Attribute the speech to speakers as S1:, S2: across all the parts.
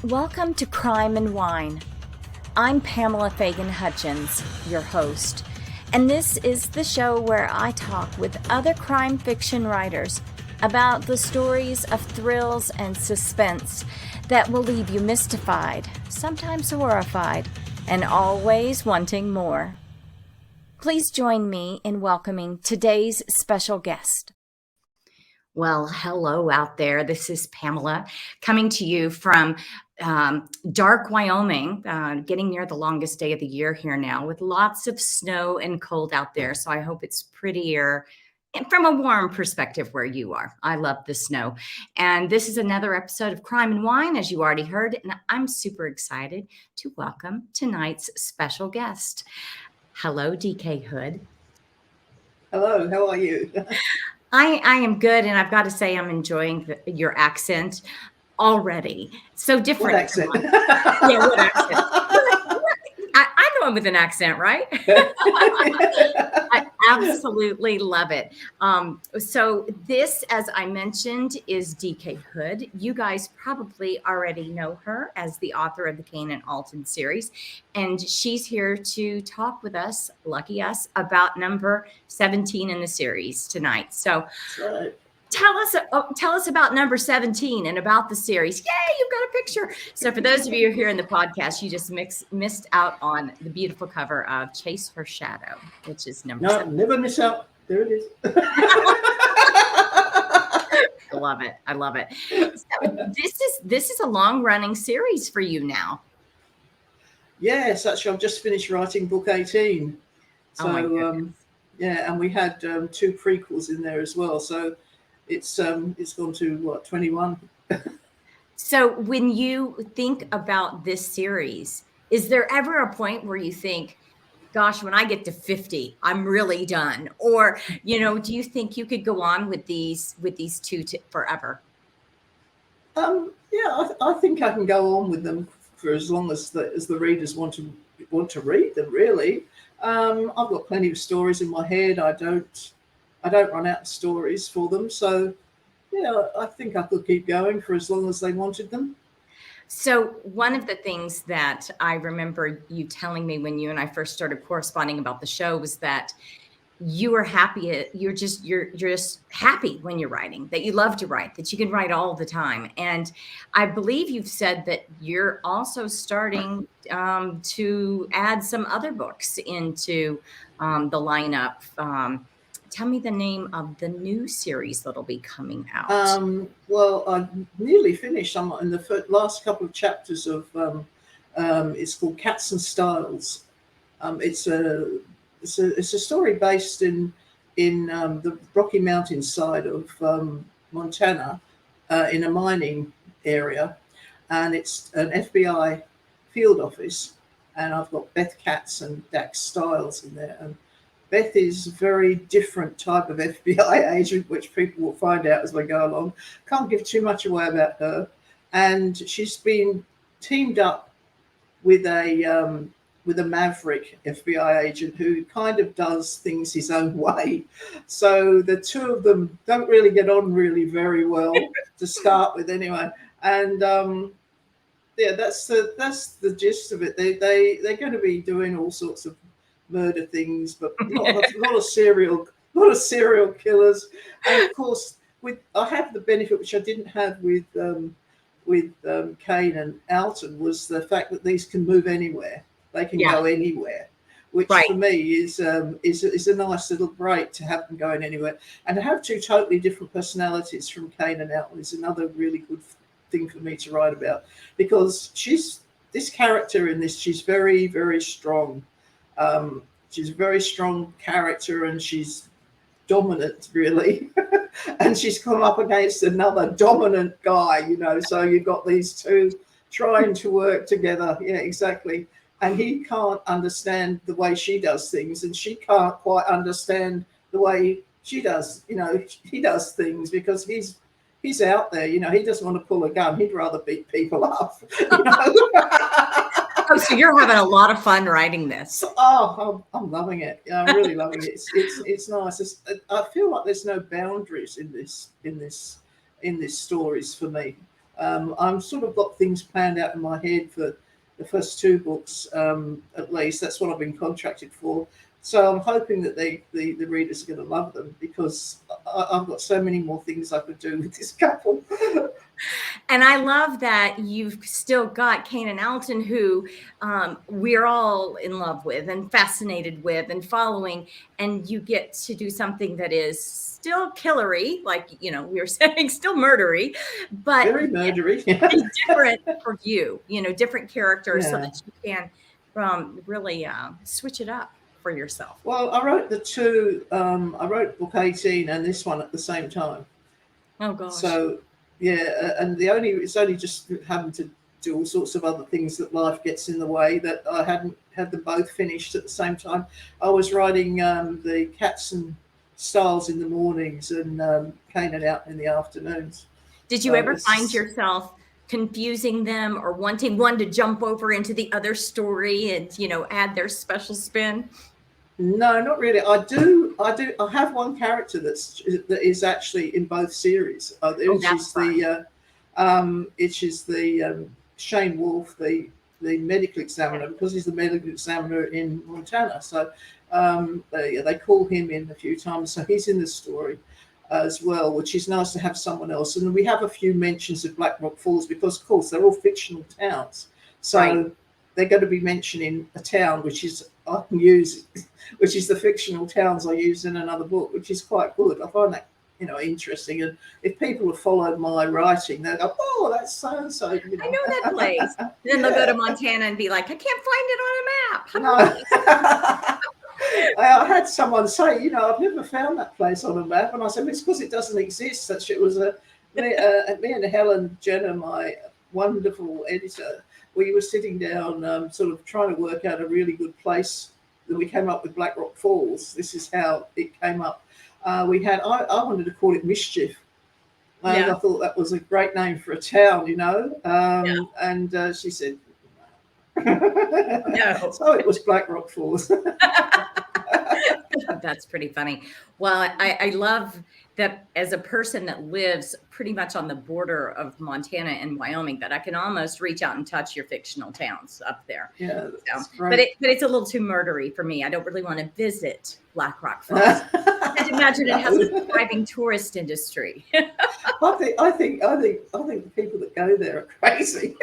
S1: Welcome to Crime and Wine. I'm Pamela Fagan Hutchins, your host, and this is the show where I talk with other crime fiction writers about the stories of thrills and suspense that will leave you mystified, sometimes horrified, and always wanting more. Please join me in welcoming today's special guest. Well, hello out there. This is Pamela coming to you from dark Wyoming, getting near the longest day of the year here now with lots of snow and cold out there. So I hope it's prettier and from a warm perspective where you are. I love the snow. And this is another episode of Crime and Wine, as you already heard. And I'm super excited to welcome tonight's special guest. Hello, DK Hood.
S2: Hello, how are you?
S1: I am good, and I've got to say I'm enjoying your accent already. So different.
S2: What accent?
S1: Yeah, what accent? I know I'm with an accent, right? I absolutely love it. So this, as I mentioned, is DK Hood. You guys probably already know her as the author of the Kane and Alton series, and she's here to talk with us, lucky us, about number 17 in the series tonight. So
S2: That's right.
S1: Tell us about number 17 and about the series. Yay, you've got a picture. So for those of you here in the podcast, you just missed out on the beautiful cover of Chase Her Shadow, which is number 7.
S2: Never miss out. There it is.
S1: I love it. I love it. So this is a long-running series for you now.
S2: Yes, actually, I've just finished writing book 18. So,
S1: Oh my goodness.
S2: yeah, and we had 2 prequels in there as well. So it's gone to what, 21.
S1: So when you think about this series, is there ever a point where you think, gosh, when I get to 50, I'm really done? Or, do you think you could go on with these 2 forever?
S2: Yeah, I think I can go on with them for as long as the readers want to read them, really. I've got plenty of stories in my head. I don't run out of stories for them. So, yeah, I think I could keep going for as long as they wanted them.
S1: So one of the things that I remember you telling me when you and I first started corresponding about the show was that you were happy. You're just happy when you're writing, that you love to write, that you can write all the time. And I believe you've said that you're also starting to add some other books into the lineup. Tell me the name of the new series that'll be coming out.
S2: Well, I nearly finished. I'm in the last couple of chapters of. It's called Cats and Styles. It's a story based in the Rocky Mountains side of Montana, in a mining area, and it's an FBI field office. And I've got Beth Katz and Dax Styles in there. And Beth is a very different type of FBI agent, which people will find out as we go along. Can't give too much away about her. And she's been teamed up with a maverick FBI agent who kind of does things his own way. So the 2 of them don't really get on really very well to start with, anyway. And yeah, that's the gist of it. They're going to be doing all sorts of murder things, but a lot of serial killers. And of course, I have the benefit, which I didn't have with Kane and Alton, was the fact that these can move anywhere. They can go anywhere, which for me is a nice little break to have them going anywhere. And to have 2 totally different personalities from Kane and Alton is another really good thing for me to write about, because this character in this, she's very, very strong. She's a very strong character, and she's dominant, really. And she's come up against another dominant guy, so you've got these 2 trying to work together. Yeah, exactly. And he can't understand the way she does things, and she can't quite understand the way she does, he does things, because he's out there, he doesn't want to pull a gun. He'd rather beat people up.
S1: Oh, so you're having a lot of fun writing this.
S2: Oh, I'm loving it. Yeah, I'm really loving it. It's nice. I feel like there's no boundaries in this stories for me. I'm sort of got things planned out in my head for the first two books, at least. That's what I've been contracted for. So I'm hoping that the readers are going to love them, because I've got so many more things I could do with this couple.
S1: And I love that you've still got Kane and Alton, who we're all in love with and fascinated with and following. And you get to do something that is still killery, like, we were saying, still murdery, but
S2: very murdery.
S1: different for you, different characters, so
S2: Yeah.
S1: that you can really switch it up for yourself.
S2: Well, I wrote I wrote book 18 and this one at the same time.
S1: Oh, gosh.
S2: So, yeah, and it's only just having to do all sorts of other things that life gets in the way, that I hadn't had them both finished at the same time. I was writing the Cats and Styles in the mornings, and Kane and Out in the afternoons.
S1: Did you ever find yourself confusing them or wanting one to jump over into the other story and, add their special spin?
S2: No, not really. I have one character that is actually in both series. Which is the Shane Wolf, the medical examiner, because he's the medical examiner in Montana. So they call him in a few times. So he's in the story as well, which is nice to have someone else. And we have a few mentions of Black Rock Falls because, of course, they're all fictional towns. So
S1: right.
S2: They're going to be mentioning a town which is the fictional towns I use in another book, which is quite good. I find that interesting. And if people have followed my writing, they'll go, "Oh, that's so and so."
S1: I know that place. Then they'll go to Montana and be like, "I can't find it on a map."
S2: No. I had someone say, "I've never found that place on a map," and I said, "It's because it doesn't exist." It was me and Helen Jenner, my wonderful editor. We were sitting down, sort of trying to work out a really good place. That we came up with Black Rock Falls. This is how it came up. I wanted to call it Mischief. And I thought that was a great name for a town, And she said, no. So it was Black Rock Falls.
S1: That's pretty funny. Well, I love that as a person that lives pretty much on the border of Montana and Wyoming, that I can almost reach out and touch your fictional towns up there.
S2: Yeah, that's great.
S1: But it's a little too murdery for me. I don't really want to visit Black Rock Falls. I can't imagine it has a thriving tourist industry.
S2: I think the people that go there are crazy.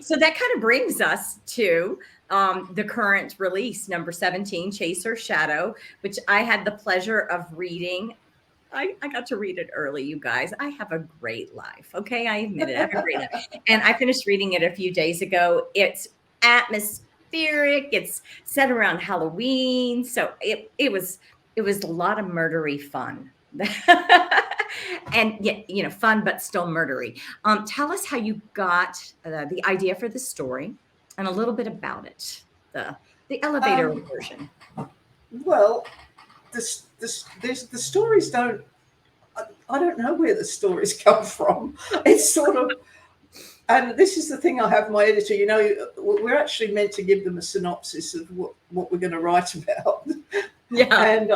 S1: So that kind of brings us to the current release, number 17, Chaser Shadow, which I had the pleasure of reading. I got to read it early, you guys. I have a great life. Okay, I admit it. I have a great life. And I finished reading it a few days ago. It's atmospheric. It's set around Halloween. So it was a lot of murdery fun. And fun, but still murdery. Tell us how you got the idea for the story and a little bit about it, the elevator version.
S2: Well, the stories don't. I don't know where the stories come from. It's sort of, and this is the thing. I have my editor. We're actually meant to give them a synopsis of what we're going to write about.
S1: Yeah,
S2: and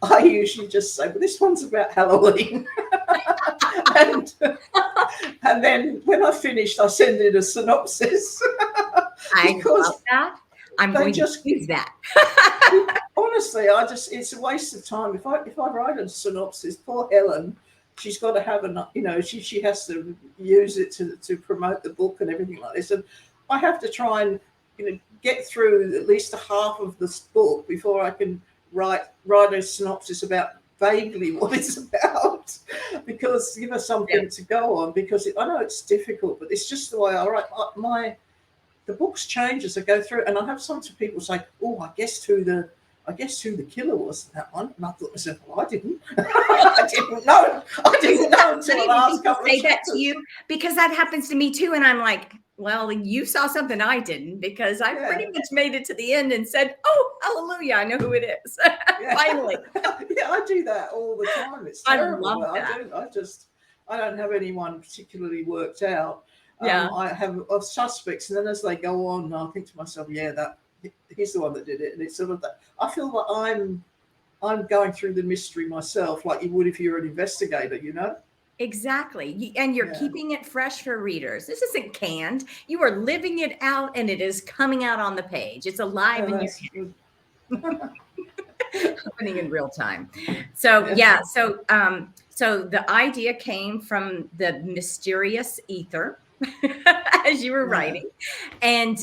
S2: I usually just say, "Well, this one's about Halloween," and then when I finished, I send in a synopsis.
S1: I love that. I'm going to use that.
S2: Honestly, it's a waste of time. If I write a synopsis, poor Helen, she's got to have she has to use it to promote the book and everything like this. And I have to try and get through at least a half of this book before I can write a synopsis about vaguely what it's about, because something to go on. Because I know it's difficult, but it's just the way I write. The books change as I go through, and I have some people say, "Oh, I guessed who the killer was in that one." And I thought to myself, "Well, I didn't. I didn't know until the last couple of chapters." Say that
S1: to you, because that happens to me too, and I'm like, "Well, you saw something I didn't, because I pretty much made it to the end and said, oh, hallelujah, I know who it is." Finally.
S2: Yeah, I do that all the time. It's terrible.
S1: I love that.
S2: I don't have anyone particularly worked out.
S1: Yeah.
S2: I have suspects, and then as they go on, I think to myself, he's the one that did it. And it's sort of that. I feel like I'm going through the mystery myself, like you would if you're an investigator,
S1: Exactly. And you're
S2: Yeah.
S1: keeping it fresh for readers. This isn't canned. You are living it out and it is coming out on the page. It's alive
S2: Oh,
S1: in your
S2: that's good.
S1: happening in real time. So
S2: Yeah.
S1: yeah, so the idea came from the mysterious ether as you were
S2: Yeah.
S1: writing. And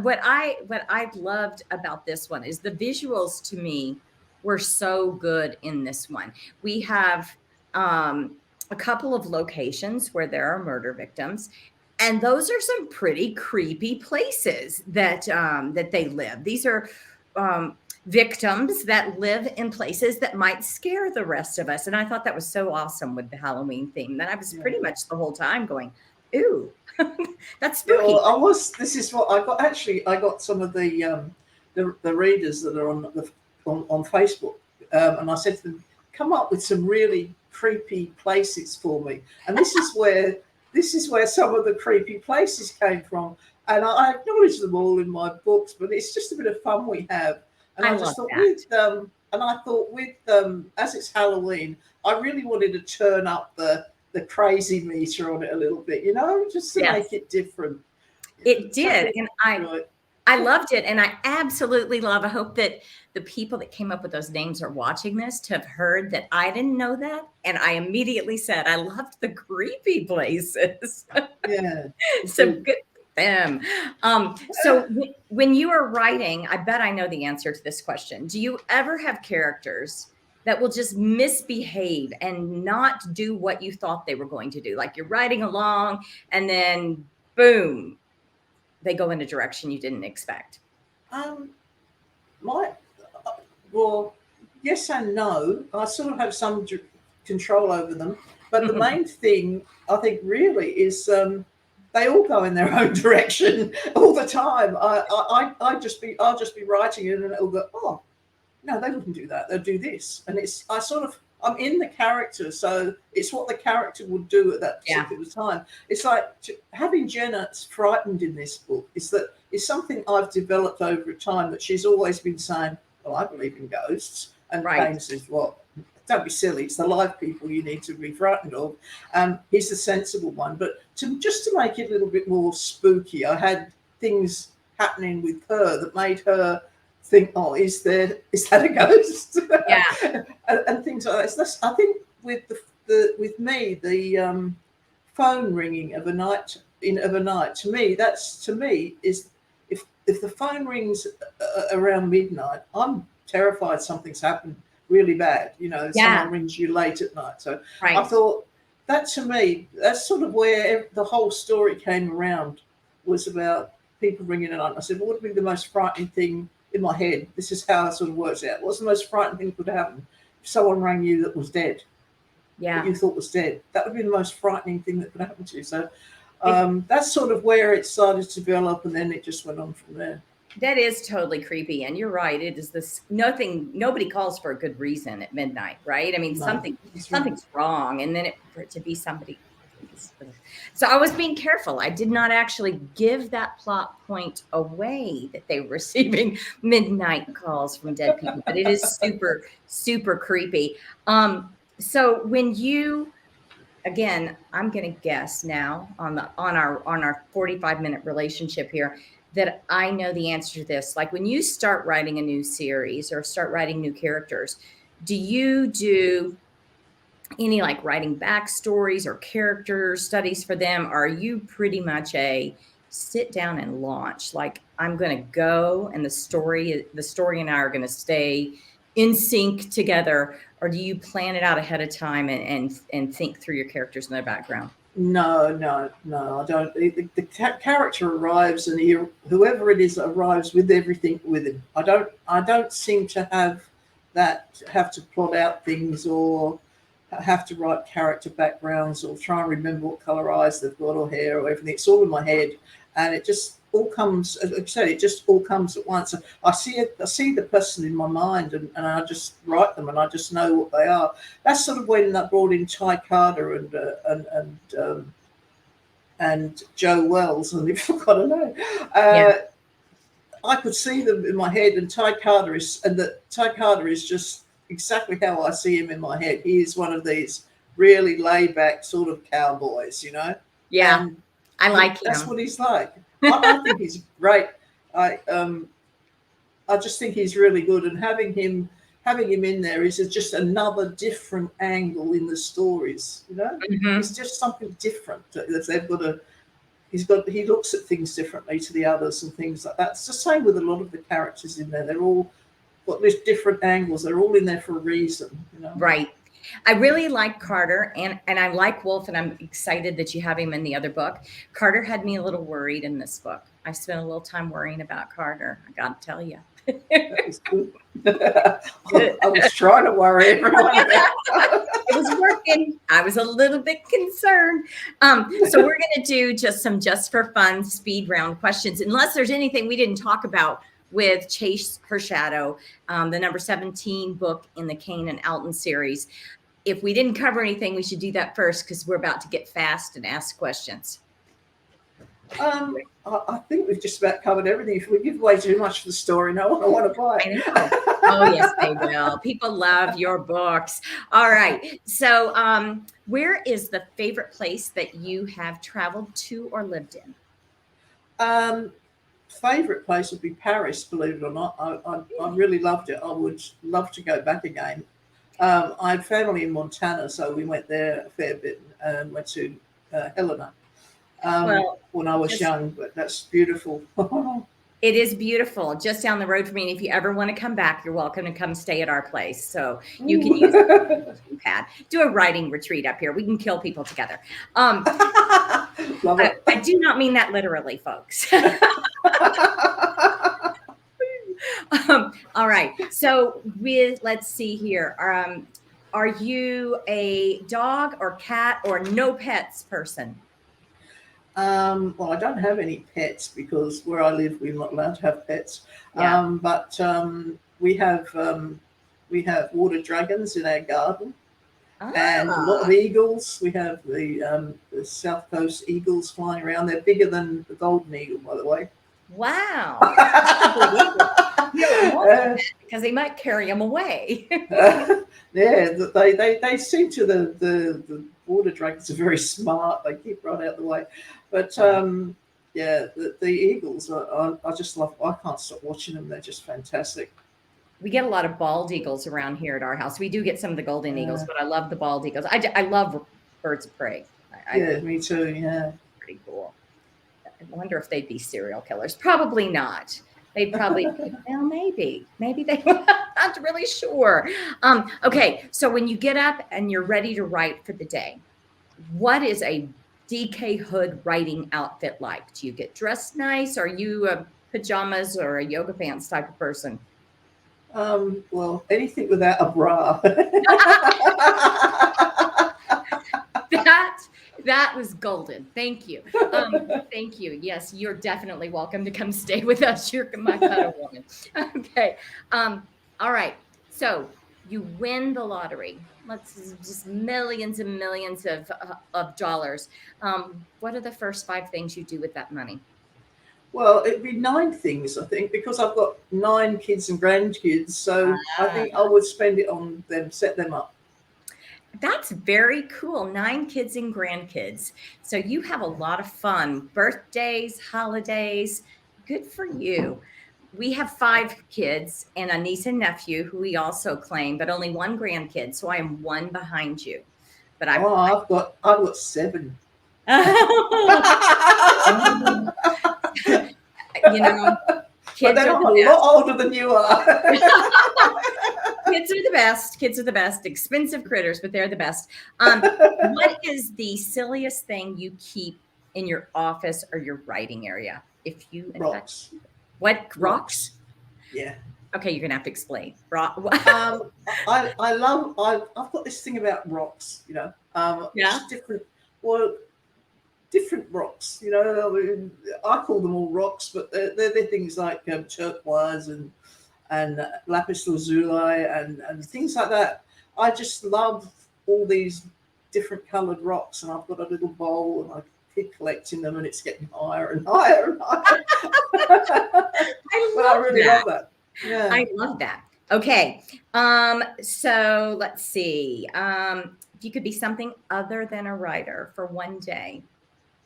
S1: what I loved about this one is the visuals to me were so good in this one. We have a couple of locations where there are murder victims, and those are some pretty creepy places that they live. These are victims that live in places that might scare the rest of us. And I thought that was so awesome with the Halloween theme that I was
S2: Yeah.
S1: pretty much the whole time going, ooh, that's
S2: Yeah,
S1: spooky.
S2: well, this is what I got. Actually, I got some of the readers that are on Facebook, and I said to them, "Come up with some really creepy places for me." And this is where some of the creepy places came from. And I acknowledge them all in my books, but it's just a bit of fun we have. And
S1: I
S2: I
S1: love
S2: just thought
S1: that.
S2: with as it's Halloween, I really wanted to turn up the crazy meter on it a little bit, just to make
S1: Yes,
S2: it different.
S1: it
S2: So
S1: did.
S2: people
S1: And
S2: enjoy it.
S1: I loved it. And I absolutely love, I hope that the people that came up with those names are watching this to have heard that I didn't know that. And I immediately said, I loved the creepy places.
S2: Yeah,
S1: So
S2: good.
S1: good for them. So when you are writing, I bet I know the answer to this question. Do you ever have characters that will just misbehave and not do what you thought they were going to do? Like you're writing along and then boom, they go in a direction you didn't expect.
S2: Um, my well, yes and no. I sort of have some control over them, but the main thing I think really is they all go in their own direction all the time. I'll just be writing it and it'll go, oh no, they wouldn't do that. They'll do this, and I'm in the character, so it's what the character would do at that
S1: Yeah.
S2: particular time. It's like having Jenna frightened in this book. It's something I've developed over time that she's always been saying, "Well, I believe in ghosts," and
S1: Right.
S2: Kane says, "Well, don't be silly. It's the live people you need to be frightened of." He's the sensible one, but to make it a little bit more spooky, I had things happening with her that made her think, oh, is that a ghost?
S1: Yeah.
S2: And things like that. I think with with me the phone ringing of a night to me is if the phone rings around midnight, I'm terrified something's happened really bad.
S1: Yeah.
S2: Someone rings you late at night. So I
S1: Right.
S2: thought that to me, that's sort of where the whole story came around, was about people ringing it up. I said, what would be the most frightening thing in my head? This is how it sort of works out. What's the most frightening thing that could happen if someone rang you that was dead, that
S1: Yeah.
S2: you thought was dead? That would be the most frightening thing that could happen to you. So
S1: It,
S2: that's sort of where it started to develop, and then it just went on from there.
S1: that is totally creepy. And you're right. It is this nobody calls for a good reason at midnight, right? I mean,
S2: No, that's right.
S1: something's wrong. And then for it to be somebody. So I was being careful. I did not actually give that plot point away that they were receiving midnight calls from dead people, but it is super, super creepy. So when you, again, I'm going to guess now on our 45-minute relationship here that I know the answer to this. Like when you start writing a new series or start writing new characters, do you do any like writing backstories or character studies for them? Or are you pretty much a sit down and launch? Like I'm going to go and the story and I are going to stay in sync together, or do you plan it out ahead of time and think through your characters and their background?
S2: No, I don't. The character arrives, and whoever it is arrives with everything with him. I don't seem to have to plot out things or have to write character backgrounds or try and remember what color eyes they've got or hair or everything. It's all in my head, and it just all comes. As I said, it just all comes at once. I see the person in my mind, and I just write them, and I just know what they are. That's sort of when I brought in Ty Carter and Joe Wells, and if I don't know.
S1: Yeah.
S2: I could see them in my head, and Ty Carter is just exactly how I see him in my head. He is one of these really laid back sort of cowboys,
S1: Yeah,
S2: and
S1: I like
S2: that's
S1: him.
S2: what he's like. I think he's great. I just think he's really good, and having him in there is just another different angle in the stories.
S1: Mhm.
S2: It's just something different that they've got to. He looks at things differently to the others and things like that. It's the same with a lot of the characters in there. They're all got these different angles. They're all in there for a reason.
S1: Right. I really like Carter, and I like Wolf, and I'm excited that you have him in the other book. Carter had me a little worried in this book. I spent a little time worrying about Carter, I gotta tell you.
S2: That was good. I was trying to worry everyone about
S1: It was working. I was a little bit concerned. So we're going to do just for fun speed round questions, unless there's anything we didn't talk about with Chase Her Shadow, the number 17 book in the Kane and Alton series. If we didn't cover anything, we should do that first, because we're about to get fast and ask questions.
S2: I think we've just about covered everything. If we give away too much for the story, no one will want to buy it.
S1: I know. Oh, yes, they will. People love your books. All right. So where is the favorite place that you have traveled to or lived in?
S2: Favorite place would be Paris, believe it or not. I really loved it. I would love to go back again. I had family in Montana, so we went there a fair bit and went to Helena. When I was young, but that's beautiful.
S1: It is beautiful, just down the road from me. And if you ever want to come back, you're welcome to come stay at our place. So you can use the pad. Do a writing retreat up here. We can kill people together.
S2: Love it.
S1: I do not mean that literally, folks. All right. So let's see here. Are you a dog or cat or no pets person?
S2: Well, I don't have any pets because where I live, we're not allowed to have pets.
S1: Yeah.
S2: But we have water dragons in our garden, and a lot of eagles. We have the South Coast eagles flying around. They're bigger than the golden eagle, by the way.
S1: Wow. Because they might carry them away.
S2: Yeah, they seem to the water dragons are very smart. They keep right out the way. But yeah, the eagles, I just love. I can't stop watching them. They're just fantastic.
S1: We get a lot of bald eagles around here at our house. We do get some of the golden eagles, but I love the bald eagles. I love birds of prey.
S2: Yeah, me too. Yeah,
S1: pretty cool. I wonder if they'd be serial killers. Probably not. They'd probably, well, maybe they. I'm not really sure. Okay, so when you get up and you're ready to write for the day, what is a DK Hood writing outfit like? Do you get dressed nice? Are you a pajamas or a yoga pants type of person?
S2: Well, anything without a bra.
S1: That was golden. Thank you. Thank you. Yes, you're definitely welcome to come stay with us. You're my cuddle woman. Okay. All right. So you win the lottery. Let's just millions and millions of dollars. What are the first 5 things you do with that money?
S2: Well, it'd be 9 things, I think, because I've got 9 kids and grandkids. So I think I would spend it on them, set them up.
S1: That's very cool. 9 kids and grandkids. So you have a lot of fun. Birthdays, holidays. Good for you. We have 5 kids and a niece and nephew who we also claim, but only 1 grandkid. So I am 1 behind you. But I've
S2: got 7.
S1: You know,
S2: kids but I'm a lot older than you are.
S1: Kids are the best. Kids are the best. Expensive critters, but they're the best. What is the silliest thing you keep in your office or your writing area? If you
S2: rocks.
S1: What rocks?
S2: Yeah.
S1: Okay, you're gonna have to explain.
S2: I've got this thing about rocks.
S1: Yeah.
S2: Different rocks. I call them all rocks, but they're things like turquoise and lapis lazuli and things like that. I just love all these different coloured rocks, and I've got a little bowl, and I keep collecting them, and it's getting higher and higher and higher. I really love that. Yeah,
S1: I love that. Okay, so let's see. if you could be something other than a writer for one day,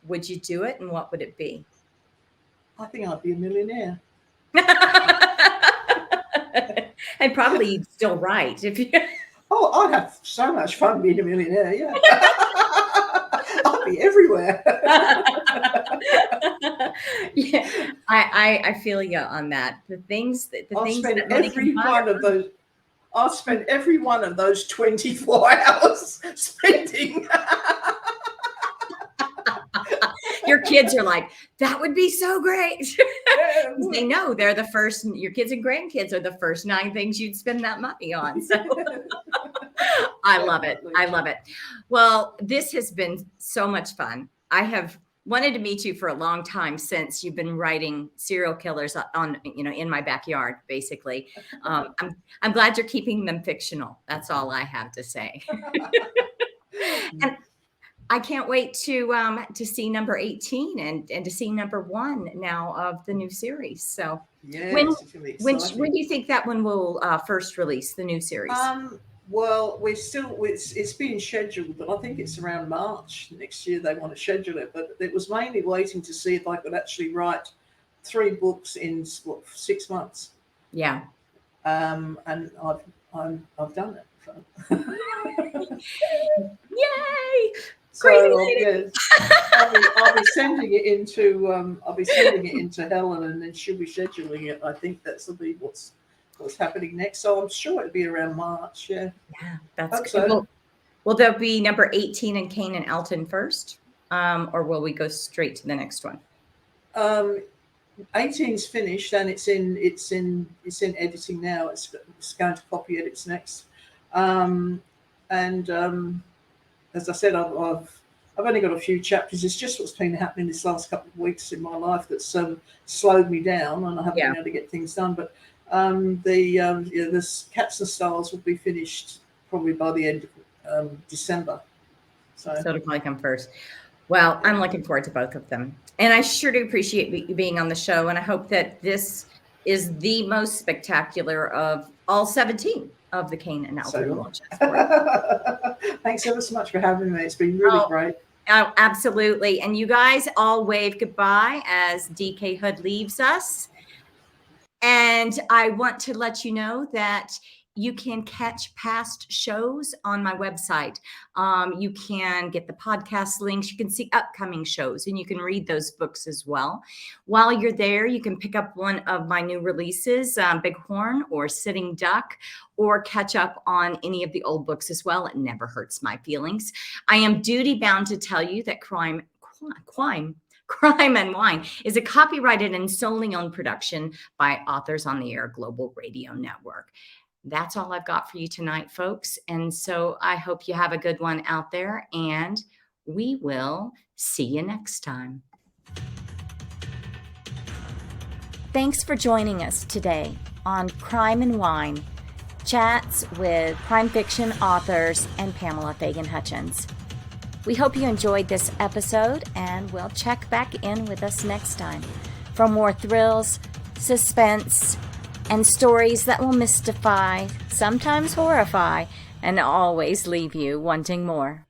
S1: would you do it, and what would it be?
S2: I think I'd be a millionaire.
S1: And probably you'd still write if you.
S2: Oh, I'd have so much fun being a millionaire. Yeah, I'd be everywhere.
S1: Yeah, I feel you on that. The things that
S2: I'll
S1: things
S2: spend
S1: that money
S2: every
S1: can buy.
S2: one of those. I'll spend every one of those 24 hours spending.
S1: Your kids are like, that would be so great.
S2: Yeah,
S1: They know they're the first. Your kids and grandkids are the first 9 things you'd spend that money on. So I love it. I love it. Well, this has been so much fun. I have wanted to meet you for a long time, since you've been writing serial killers on, in my backyard, basically. I'm glad you're keeping them fictional. That's all I have to say. And I can't wait to see number 18 and to see number 1 now of the new series. So
S2: yes,
S1: when do you think that one will first release, the new series?
S2: Well, it's being scheduled, but I think it's around March next year they want to schedule it. But it was mainly waiting to see if I could actually write 3 books in 6 months.
S1: Yeah.
S2: And I've done it. So.
S1: Yay!
S2: So yes, I'll be sending it into Helen, and then she'll be scheduling it. I think that'll be what's happening next. So I'm sure it'll be around March. Yeah.
S1: Yeah, that's good.
S2: So.
S1: Will there be number 18 and Kane and Alton first, or will we go straight to the next one?
S2: 18's finished and it's in editing now. It's going to copy edits next. As I said, I've only got a few chapters. It's just what's been happening this last couple of weeks in my life that's slowed me down, and I haven't been able to get things done. But this Cats and Styles will be finished probably by the end of December. So
S1: it'll probably come first. Well, I'm looking forward to both of them, and I sure do appreciate you being on the show. And I hope that this is the most spectacular of all 17 of the Kane and Alton launches.
S2: Thanks ever so much for having me. It's been really great.
S1: Oh, absolutely. And you guys all wave goodbye as DK Hood leaves us. And I want to let you know that you can catch past shows on my website. You can get the podcast links. You can see upcoming shows, and you can read those books as well. While you're there, you can pick up one of my new releases, Bighorn or Sitting Duck, or catch up on any of the old books as well. It never hurts my feelings. I am duty bound to tell you that Crime and Wine is a copyrighted and solely owned production by Authors on the Air Global Radio Network. That's all I've got for you tonight, folks. And so I hope you have a good one out there, and we will see you next time. Thanks for joining us today on Crime and Wine, chats with crime fiction authors and Pamela Fagan Hutchins. We hope you enjoyed this episode, and we'll check back in with us next time for more thrills, suspense, and stories that will mystify, sometimes horrify, and always leave you wanting more.